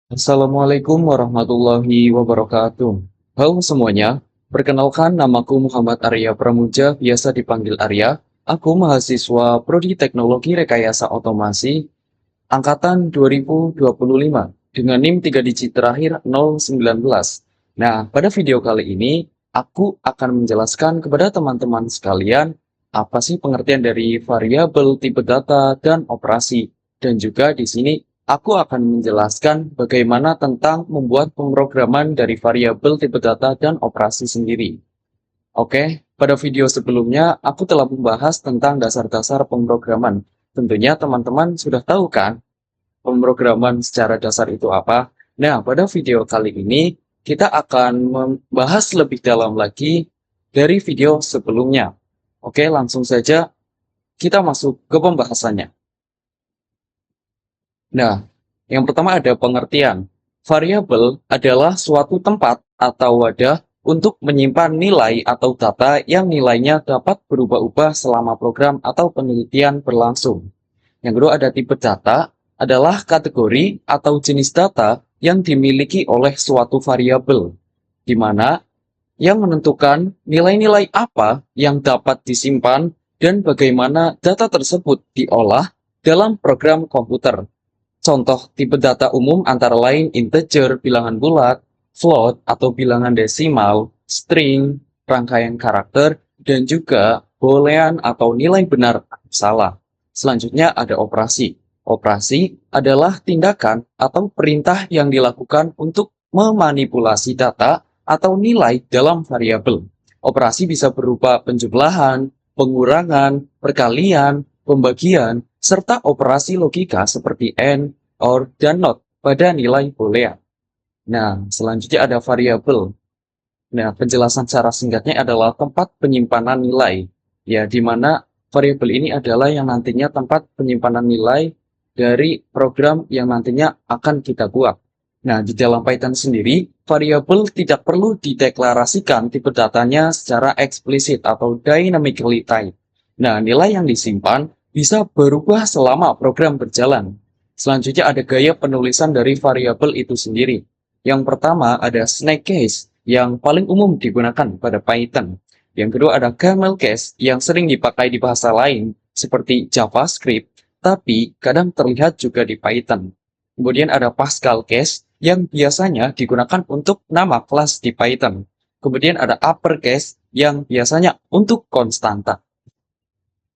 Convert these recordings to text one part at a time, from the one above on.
Assalamualaikum warahmatullahi wabarakatuh. Halo semuanya, perkenalkan namaku Muhammad Arya Pramuja, biasa dipanggil Arya. Aku mahasiswa Prodi Teknologi Rekayasa Otomasi angkatan 2025 dengan NIM 3 digit terakhir 019. Nah, pada video kali ini aku akan menjelaskan kepada teman-teman sekalian apa sih pengertian dari variabel, tipe data, dan operasi. Dan juga di sini aku akan menjelaskan bagaimana tentang membuat pemrograman dari variabel, tipe data, dan operasi sendiri. Oke, pada video sebelumnya aku telah membahas tentang dasar-dasar pemrograman. Tentunya teman-teman sudah tahu kan pemrograman secara dasar itu apa? Nah, pada video kali ini kita akan membahas lebih dalam lagi dari video sebelumnya. Oke, langsung saja kita masuk ke pembahasannya. Nah, yang pertama ada pengertian. Variabel adalah suatu tempat atau wadah untuk menyimpan nilai atau data yang nilainya dapat berubah-ubah selama program atau penelitian berlangsung. Yang kedua ada tipe data, adalah kategori atau jenis data yang dimiliki oleh suatu variabel, di mana yang menentukan nilai-nilai apa yang dapat disimpan dan bagaimana data tersebut diolah dalam program komputer. Contoh tipe data umum antara lain integer, bilangan bulat, float atau bilangan desimal, string, rangkaian karakter, dan juga boolean atau nilai benar atau salah. Selanjutnya ada operasi. Operasi adalah tindakan atau perintah yang dilakukan untuk memanipulasi data atau nilai dalam variabel. Operasi bisa berupa penjumlahan, pengurangan, perkalian, pembagian, serta operasi logika seperti AND, OR, dan NOT pada nilai boolean. Nah, selanjutnya ada variabel. Nah, penjelasan secara singkatnya adalah tempat penyimpanan nilai, ya, di mana variabel ini adalah yang nantinya tempat penyimpanan nilai dari program yang nantinya akan kita buat. Nah, di dalam Python sendiri, variabel tidak perlu dideklarasikan tipe datanya secara eksplisit atau dynamically typed. Nah, nilai yang disimpan bisa berubah selama program berjalan. Selanjutnya ada gaya penulisan dari variabel itu sendiri. Yang pertama ada snake case yang paling umum digunakan pada Python. Yang kedua ada camel case yang sering dipakai di bahasa lain seperti JavaScript, tapi kadang terlihat juga di Python. Kemudian ada Pascal case yang biasanya digunakan untuk nama kelas di Python. Kemudian ada uppercase yang biasanya untuk konstanta.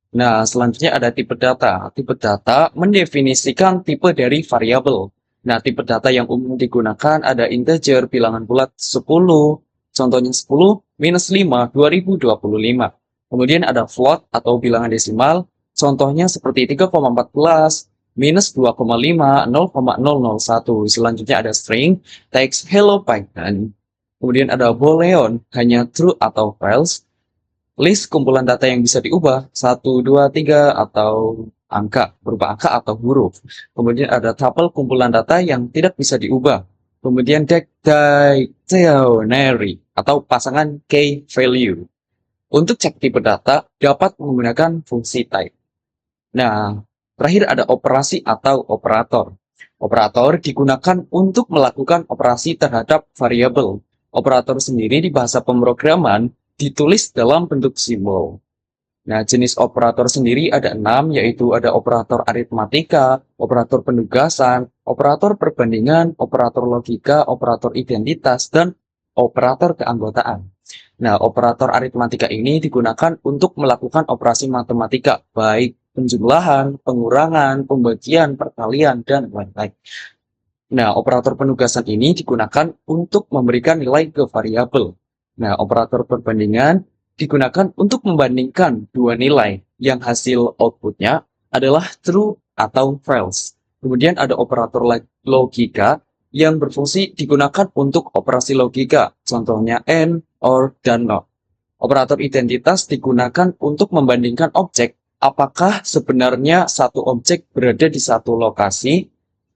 Nah, selanjutnya ada tipe data. Tipe data mendefinisikan tipe dari variabel. Nah, tipe data yang umum digunakan ada integer, bilangan bulat 10, contohnya 10 minus 5, 2025. Kemudian ada float atau bilangan desimal, contohnya seperti 3,14, minus 2,5, 0,001. Selanjutnya ada string, text hello Python. Kemudian ada boolean, hanya true atau false, list kumpulan data yang bisa diubah, 1, 2, 3, atau angka, berupa angka atau huruf. Kemudian ada tuple kumpulan data yang tidak bisa diubah. Kemudian dictionary atau pasangan key value. Untuk cek tipe data, dapat menggunakan fungsi type. Nah, terakhir ada operasi atau operator. Operator digunakan untuk melakukan operasi terhadap variabel. Operator sendiri di bahasa pemrograman ditulis dalam bentuk simbol. Nah, jenis operator sendiri ada 6, yaitu ada operator aritmatika, operator penugasan, operator perbandingan, operator logika, operator identitas, dan operator keanggotaan. Nah, operator aritmatika ini digunakan untuk melakukan operasi matematika, baik penjumlahan, pengurangan, pembagian, perkalian, dan lain-lain. Nah, operator penugasan ini digunakan untuk memberikan nilai ke variabel. Nah, operator perbandingan digunakan untuk membandingkan dua nilai yang hasil outputnya adalah true atau false. Kemudian ada operator logika yang berfungsi digunakan untuk operasi logika, contohnya AND, OR, dan NOT. Operator identitas digunakan untuk membandingkan objek apakah sebenarnya satu objek berada di satu lokasi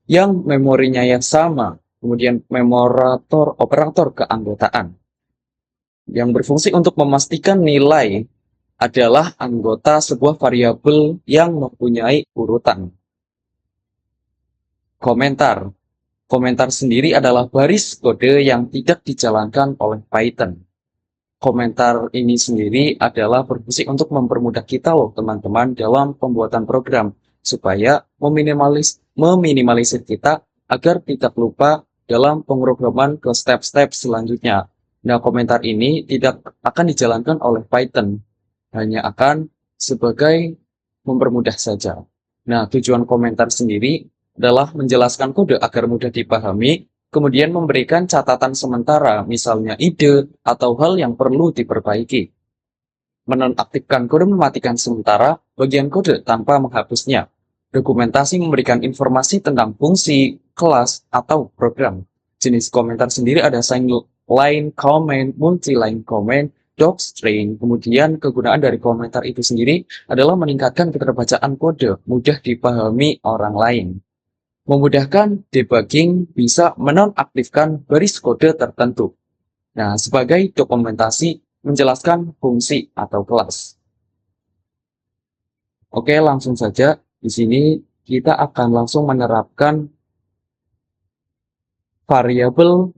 yang memorinya yang sama. Kemudian operator keanggotaan yang berfungsi untuk memastikan nilai adalah anggota sebuah variabel yang mempunyai urutan. Komentar. Komentar sendiri adalah baris kode yang tidak dijalankan oleh Python. Komentar ini sendiri adalah berfungsi untuk mempermudah kita loh teman-teman dalam pembuatan program supaya meminimalisir kita agar tidak lupa dalam pemrograman ke step-step selanjutnya. Nah, komentar ini tidak akan dijalankan oleh Python, hanya akan sebagai mempermudah saja. Nah, tujuan komentar sendiri adalah menjelaskan kode agar mudah dipahami, kemudian memberikan catatan sementara, misalnya ide atau hal yang perlu diperbaiki. Menonaktifkan kode mematikan sementara bagian kode tanpa menghapusnya. Dokumentasi memberikan informasi tentang fungsi, kelas, atau program. Jenis komentar sendiri ada single line comment, multi-line comment, docstring. Kemudian kegunaan dari komentar itu sendiri adalah meningkatkan keterbacaan kode, mudah dipahami orang lain. Memudahkan debugging bisa menonaktifkan baris kode tertentu. Nah, sebagai dokumentasi menjelaskan fungsi atau kelas. Oke, langsung saja. Di sini kita akan langsung menerapkan variabel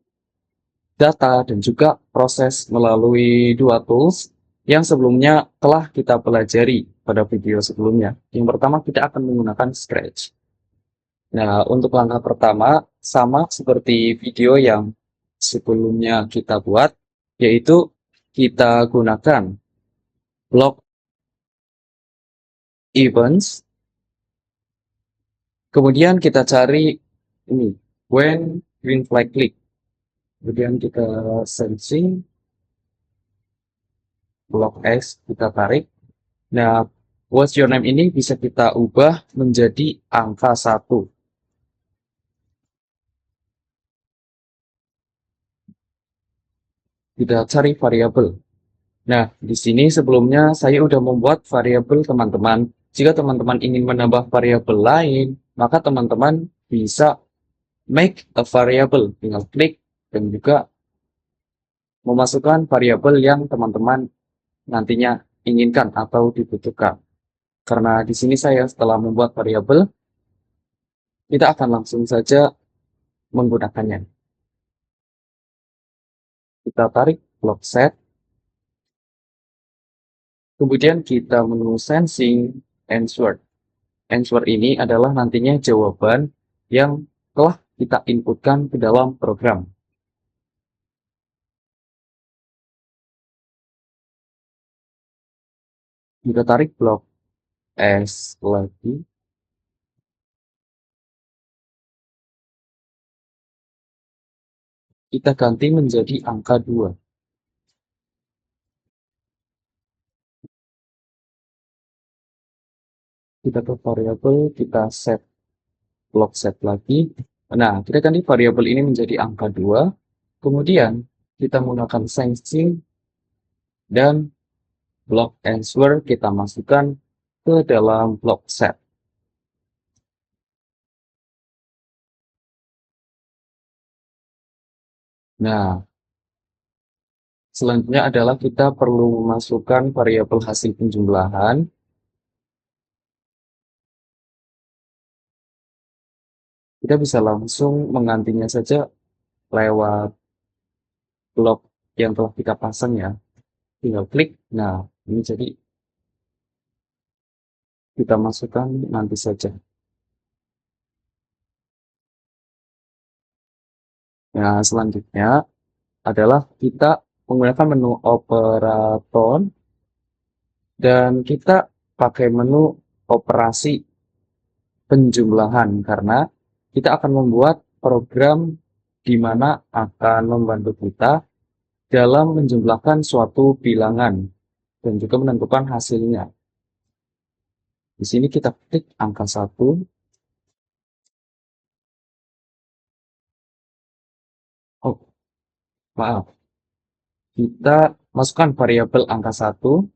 data dan juga proses melalui dua tools yang sebelumnya telah kita pelajari pada video sebelumnya. Yang pertama kita akan menggunakan Scratch. Nah, untuk langkah pertama sama seperti video yang sebelumnya kita buat, yaitu kita gunakan block events. Kemudian kita cari ini when green flag click. Kemudian kita sensing block X kita tarik. Nah, what's your name ini bisa kita ubah menjadi angka 1. Kita cari variabel. Nah, di sini sebelumnya saya sudah membuat variabel teman-teman. Jika teman-teman ingin menambah variabel lain, maka teman-teman bisa make a variable. Tinggal klik dan juga memasukkan variabel yang teman-teman nantinya inginkan atau dibutuhkan. Karena di sini saya setelah membuat variabel, kita akan langsung saja menggunakannya. Kita tarik block set, kemudian kita menu sensing answer. Answer ini adalah nantinya jawaban yang telah kita inputkan ke dalam program. Kita tarik blok S lagi. Kita ganti menjadi angka 2. Kita ke variabel, kita set block set lagi. Nah, kita ganti variabel ini menjadi angka 2. Kemudian kita menggunakan sensing dan block answer kita masukkan ke dalam block set. Nah, selanjutnya adalah kita perlu memasukkan variabel hasil penjumlahan. Kita bisa langsung menggantinya saja lewat blok yang telah kita pasang ya. Tinggal klik. Nah, ini jadi kita masukkan nanti saja. Nah, selanjutnya adalah kita menggunakan menu operator dan kita pakai menu operasi penjumlahan karena kita akan membuat program di mana akan membantu kita dalam menjumlahkan suatu bilangan dan juga menentukan hasilnya. Di sini kita klik angka 1. Oh, maaf. Kita masukkan variabel angka 1.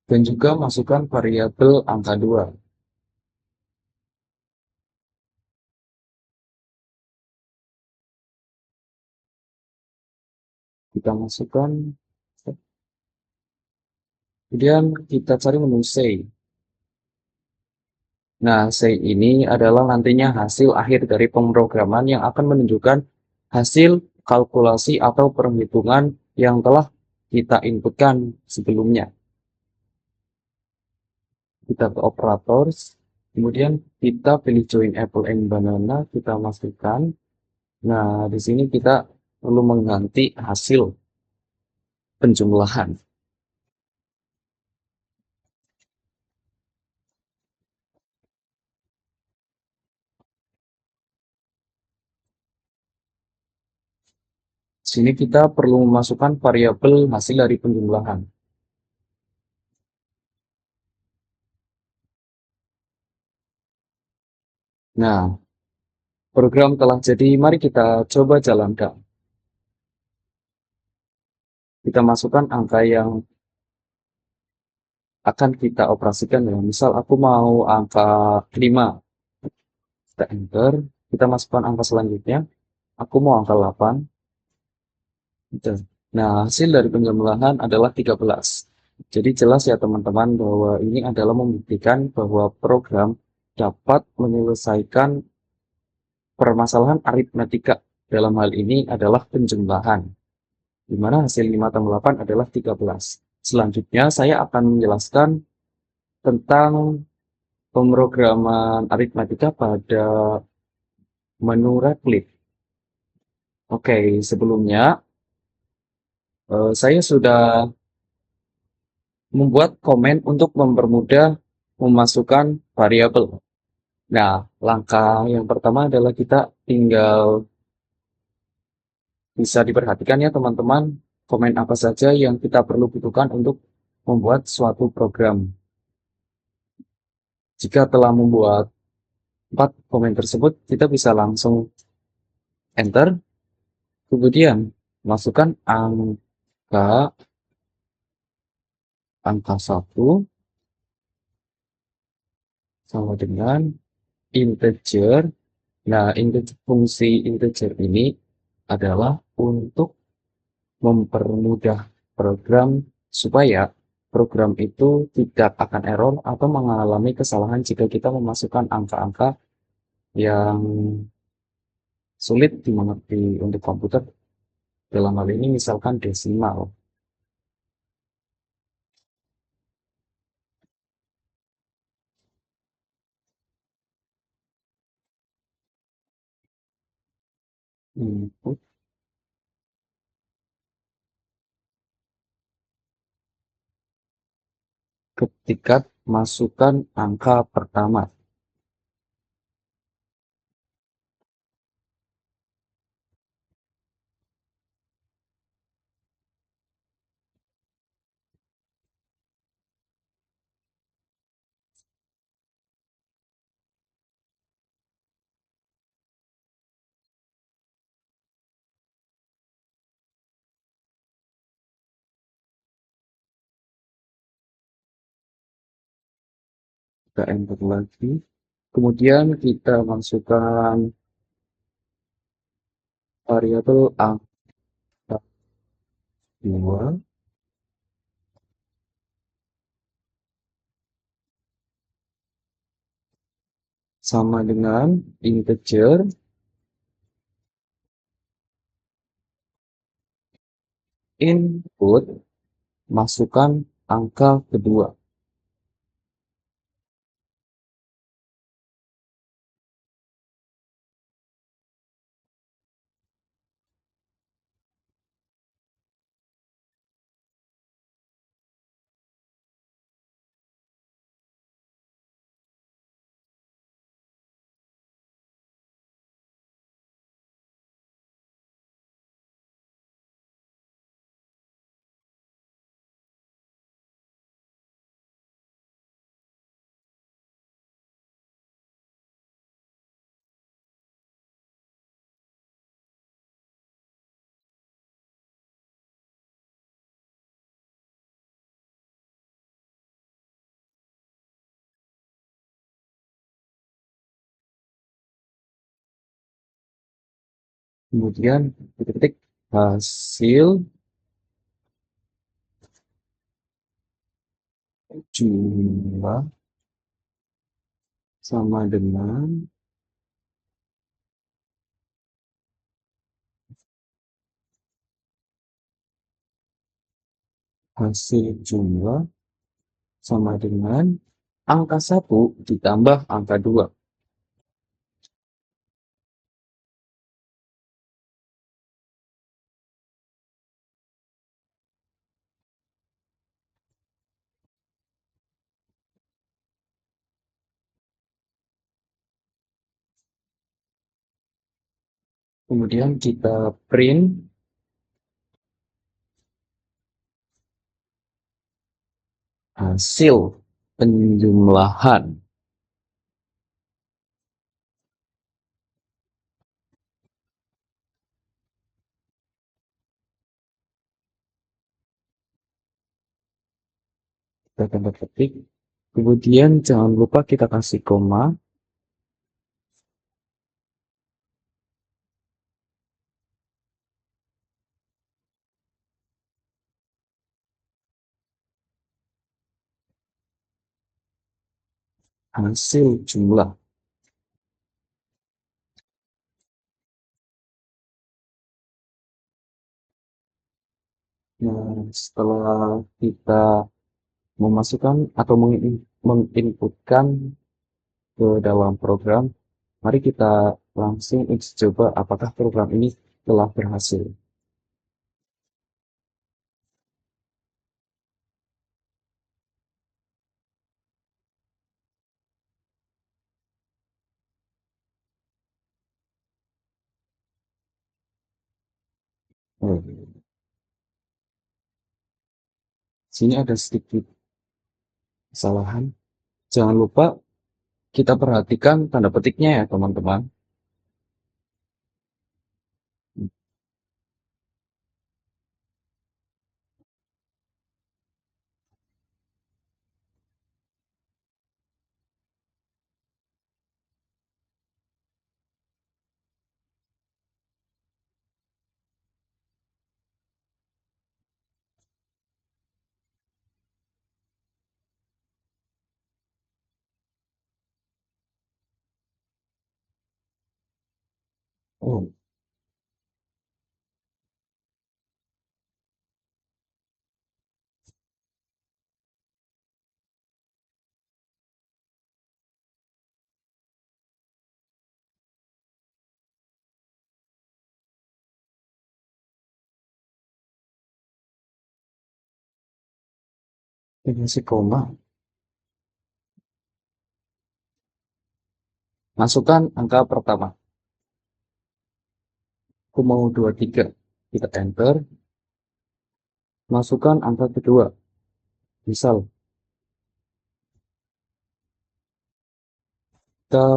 Dan juga masukkan variabel angka 2. kita masukkan, kemudian kita cari menu say. Nah, say ini adalah nantinya hasil akhir dari pemrograman yang akan menunjukkan hasil kalkulasi atau perhitungan yang telah kita inputkan sebelumnya. Kita ke operators, kemudian kita pilih join apple and banana, kita masukkan. Nah, di sini kita perlu mengganti hasil penjumlahan. Di sini kita perlu memasukkan variabel hasil dari penjumlahan. Nah, program telah jadi, mari kita coba jalankan. Kita masukkan angka yang akan kita operasikan ya. Misal aku mau angka 5. Kita enter, kita masukkan angka selanjutnya. Aku mau angka 8. Gitu. Nah, hasil dari penjumlahan adalah 13. Jadi jelas ya teman-teman bahwa ini adalah membuktikan bahwa program dapat menyelesaikan permasalahan aritmetika. Dalam hal ini adalah penjumlahan, di mana hasil 5 tambah 8 adalah 13. Selanjutnya saya akan menjelaskan tentang pemrograman aritmetika pada menu Replit. Oke, sebelumnya saya sudah membuat komen untuk mempermudah memasukkan variabel. Nah, langkah yang pertama adalah kita tinggal bisa diperhatikan ya teman-teman, komen apa saja yang kita perlu butuhkan untuk membuat suatu program. Jika telah membuat 4 komen tersebut, kita bisa langsung enter, kemudian masukkan angka 1 sama dengan integer. Nah, fungsi integer ini adalah untuk mempermudah program supaya program itu tidak akan error atau mengalami kesalahan jika kita memasukkan angka-angka yang sulit dimengerti untuk komputer. Dalam hal ini misalkan desimal. Input ketika masukkan angka pertama. Kita enter lagi. Kemudian kita masukkan variabel angka 2 sama dengan integer input, masukkan angka kedua. Kemudian kita ketik hasil jumlah sama dengan hasil jumlah sama dengan angka 1 ditambah angka 2. Kemudian kita print hasil penjumlahan. Kita tanda petik. Kemudian jangan lupa kita kasih koma. Hasil jumlah. Nah, setelah kita memasukkan atau menginputkan ke dalam program, mari kita langsung uji coba apakah program ini telah berhasil. Oh, sini ada sedikit kesalahan. Jangan lupa kita perhatikan tanda petiknya ya teman-teman. Oh, ini masih koma. Masukkan angka pertama. Aku mau 23. Kita enter. Masukkan angka kedua. Misal, ke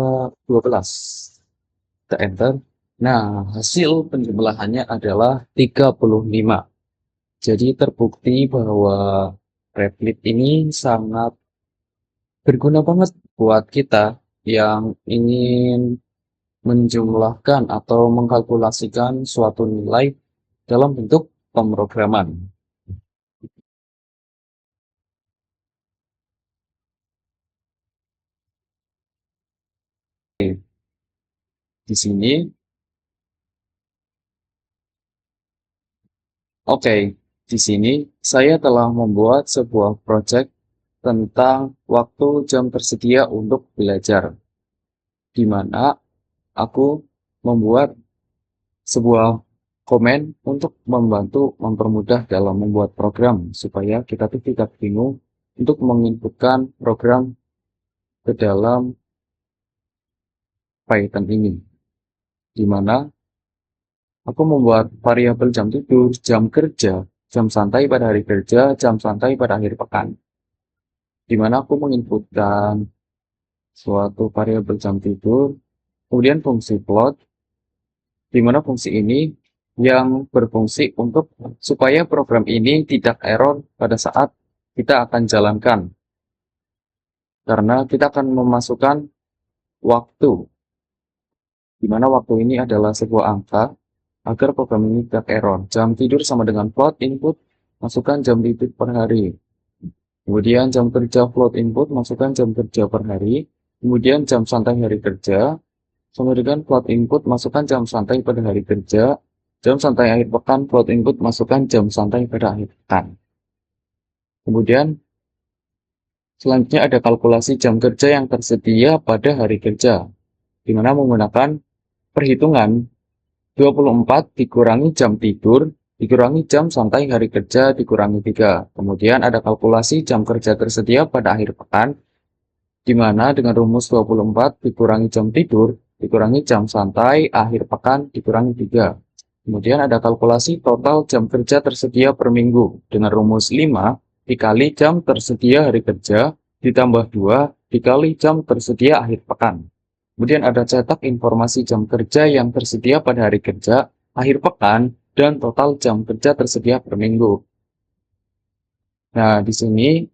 12. Kita enter. Nah, hasil penjumlahannya adalah 35. Jadi terbukti bahwa Replit ini sangat berguna banget buat kita yang ingin menjumlahkan atau mengkalkulasikan suatu nilai dalam bentuk pemrograman. Di sini, oke, di sini saya telah membuat sebuah project tentang waktu jam tersedia untuk belajar, di mana aku membuat sebuah komen untuk membantu mempermudah dalam membuat program supaya kita tuh tidak bingung untuk menginputkan program ke dalam Python ini, di mana aku membuat variabel jam tidur, jam kerja, jam santai pada hari kerja, jam santai pada akhir pekan, di mana aku menginputkan suatu variabel jam tidur, kemudian fungsi plot, di mana fungsi ini yang berfungsi untuk supaya program ini tidak error pada saat kita akan jalankan, karena kita akan memasukkan waktu, di mana waktu ini adalah sebuah angka agar program ini tidak error. Jam tidur sama dengan plot input, masukkan jam tidur per hari. Kemudian jam kerja float input, masukkan jam kerja per hari. Kemudian jam santai hari kerja. Sama dengan float input, masukkan jam santai pada hari kerja. Jam santai akhir pekan, float input, masukkan jam santai pada akhir pekan. Kemudian selanjutnya ada kalkulasi jam kerja yang tersedia pada hari kerja, di mana menggunakan perhitungan 24 dikurangi jam tidur, dikurangi jam santai hari kerja, dikurangi 3. Kemudian ada kalkulasi jam kerja tersedia pada akhir pekan, di mana dengan rumus 24 dikurangi jam tidur, dikurangi jam santai akhir pekan, dikurangi 3. Kemudian ada kalkulasi total jam kerja tersedia per minggu, dengan rumus 5 dikali jam tersedia hari kerja, ditambah 2 dikali jam tersedia akhir pekan. Kemudian ada cetak informasi jam kerja yang tersedia pada hari kerja, akhir pekan, dan total jam kerja tersedia per minggu. Nah, di sini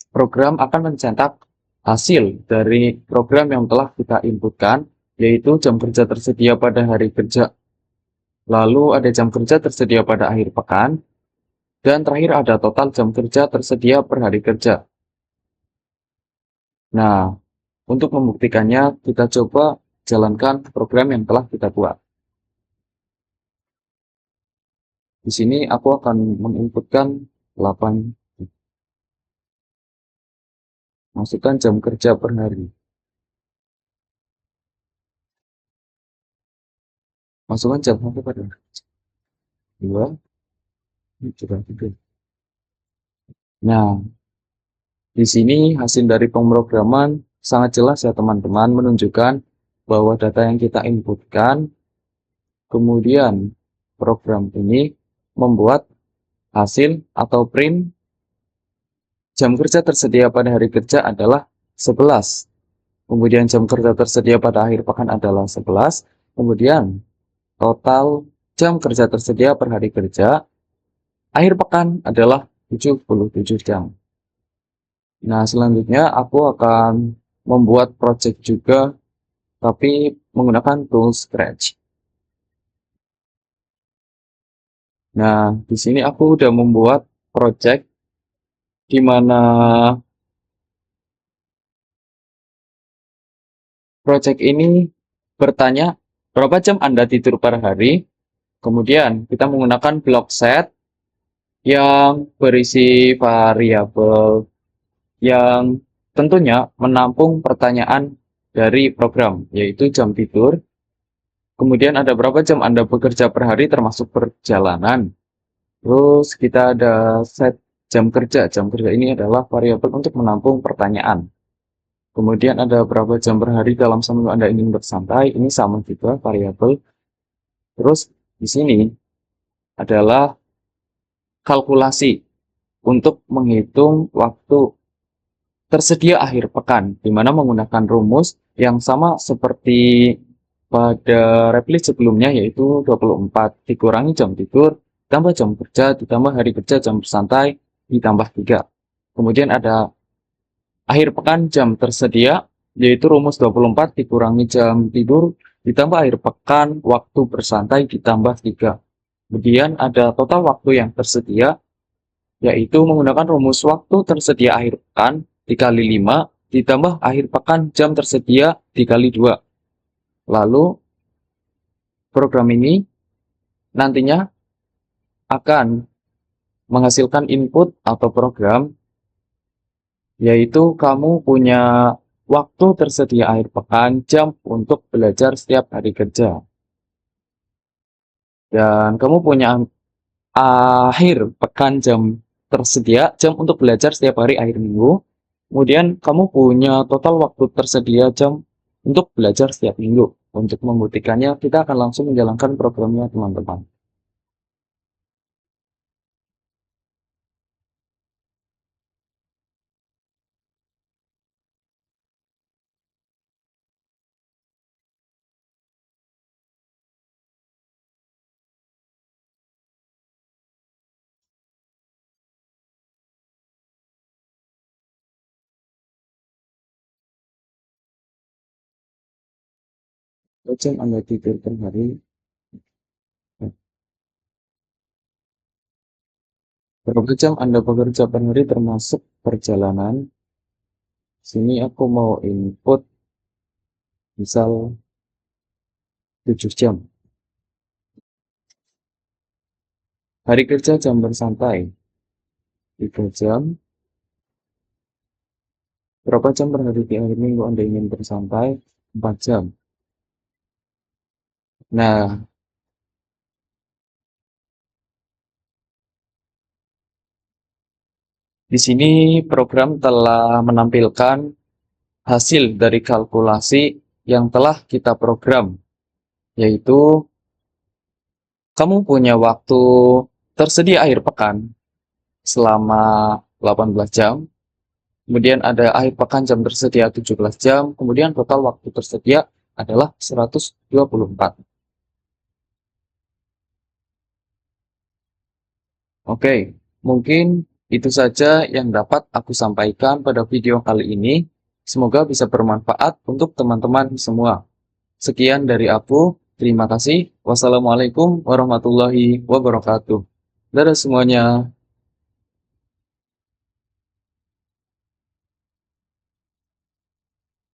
program akan mencetak hasil dari program yang telah kita inputkan, yaitu jam kerja tersedia pada hari kerja. Lalu ada jam kerja tersedia pada akhir pekan, dan terakhir ada total jam kerja tersedia per hari kerja. Nah, untuk membuktikannya, kita coba jalankan program yang telah kita buat. Di sini aku akan menginputkan 8, masukkan jam kerja per hari. Masukkan jam kerja pada 2, 3. Nah, di sini hasil dari pemrograman sangat jelas ya teman-teman, menunjukkan bahwa data yang kita inputkan, kemudian program ini membuat hasil atau print jam kerja tersedia pada hari kerja adalah 11. Kemudian jam kerja tersedia pada akhir pekan adalah 11. Kemudian total jam kerja tersedia per hari kerja akhir pekan adalah 77 jam. Nah, selanjutnya aku akan membuat project juga, tapi menggunakan tool Scratch. Nah, di sini aku udah membuat project di mana project ini bertanya berapa jam Anda tidur per hari. Kemudian kita menggunakan block set yang berisi variabel yang tentunya menampung pertanyaan dari program, yaitu jam tidur. Kemudian ada berapa jam Anda bekerja per hari termasuk perjalanan. Terus kita ada set jam kerja. Jam kerja ini adalah variabel untuk menampung pertanyaan. Kemudian ada berapa jam per hari dalam seminggu Anda ingin bersantai. Ini sama juga variabel. Terus di sini adalah kalkulasi untuk menghitung waktu tersedia akhir pekan, di mana menggunakan rumus yang sama seperti pada replit sebelumnya, yaitu 24 dikurangi jam tidur, ditambah jam kerja, ditambah hari kerja jam bersantai, ditambah 3. Kemudian ada akhir pekan jam tersedia, yaitu rumus 24 dikurangi jam tidur, ditambah akhir pekan waktu bersantai, ditambah 3. Kemudian ada total waktu yang tersedia, yaitu menggunakan rumus waktu tersedia akhir pekan dikali 5 ditambah akhir pekan jam tersedia dikali 2. Lalu program ini nantinya akan menghasilkan input atau program, yaitu kamu punya waktu tersedia akhir pekan jam untuk belajar setiap hari kerja. Dan kamu punya akhir pekan jam tersedia jam untuk belajar setiap hari akhir minggu. Kemudian kamu punya total waktu tersedia jam untuk belajar setiap minggu. Untuk membuktikannya, kita akan langsung menjalankan programnya, teman-teman. Jam Anda tidur per hari. Berapa jam Anda bekerja per hari termasuk perjalanan? Sini aku mau input misal 7 jam. Hari kerja jam bersantai 3 jam. Berapa jam per hari di hari Minggu Anda ingin bersantai? 4 jam. Nah, di sini program telah menampilkan hasil dari kalkulasi yang telah kita program, yaitu kamu punya waktu tersedia akhir pekan selama 18 jam, kemudian ada akhir pekan jam tersedia 17 jam, kemudian total waktu tersedia adalah 124. Oke, mungkin itu saja yang dapat aku sampaikan pada video kali ini. Semoga bisa bermanfaat untuk teman-teman semua. Sekian dari aku. Terima kasih. Wassalamualaikum warahmatullahi wabarakatuh. Dadah semuanya.